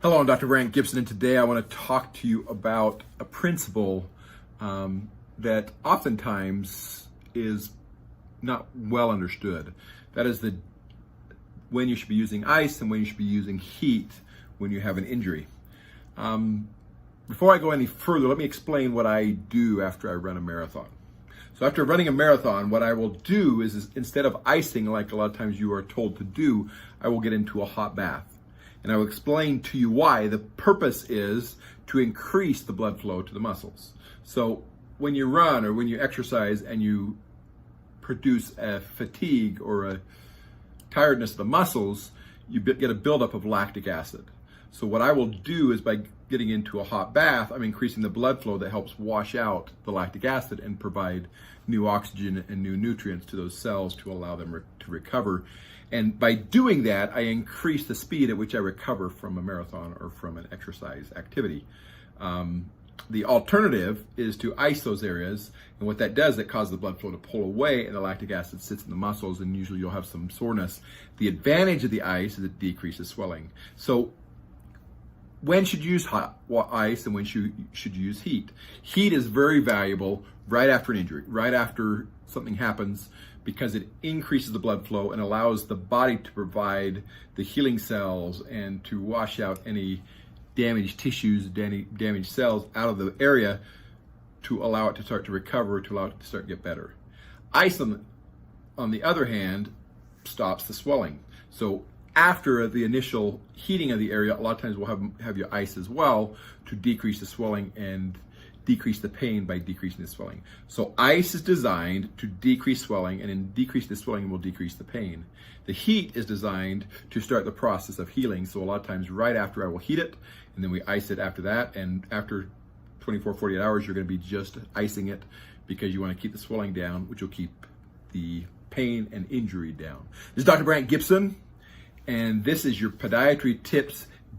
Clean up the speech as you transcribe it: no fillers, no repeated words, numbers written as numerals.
Hello, I'm Dr. Brandt Gibson, and today I want to talk to you about a principle that oftentimes is not well understood. That is when you should be using ice and when you should be using heat when you have an injury. Before I go any further, let me explain what I do after I run a marathon. So after running a marathon, what I will do is instead of icing like a lot of times you are told to do, I will get into a hot bath. And I will explain to you why. The purpose is to increase the blood flow to the muscles. So when you run or when you exercise and you produce a fatigue or a tiredness of the muscles, you get a buildup of lactic acid. So what I will do is by getting into a hot bath, I'm increasing the blood flow that helps wash out the lactic acid and provide new oxygen and new nutrients to those cells to allow them to recover. And by doing that, I increase the speed at which I recover from a marathon or from an exercise activity. The alternative is to ice those areas, and what that does, it causes the blood flow to pull away and the lactic acid sits in the muscles, and usually you'll have some soreness. The advantage of the ice is it decreases swelling. So when should you use hot ice and when should you use heat? Heat is very valuable right after an injury, right after something happens, because it increases the blood flow and allows the body to provide the healing cells and to wash out any damaged tissues, damaged cells out of the area to allow it to start to recover, to allow it to start to get better. Ice, on the other hand, stops the swelling. So after the initial heating of the area, a lot of times we'll have you ice as well to decrease the swelling and decrease the pain by decreasing the swelling. So ice is designed to decrease swelling, and in decreasing the swelling will decrease the pain. The heat is designed to start the process of healing. So a lot of times right after I will heat it, and then we ice it after that, and after 24, 48 hours, you're gonna be just icing it because you wanna keep the swelling down, which will keep the pain and injury down. This is Dr. Brandt Gibson, and this is your podiatry tips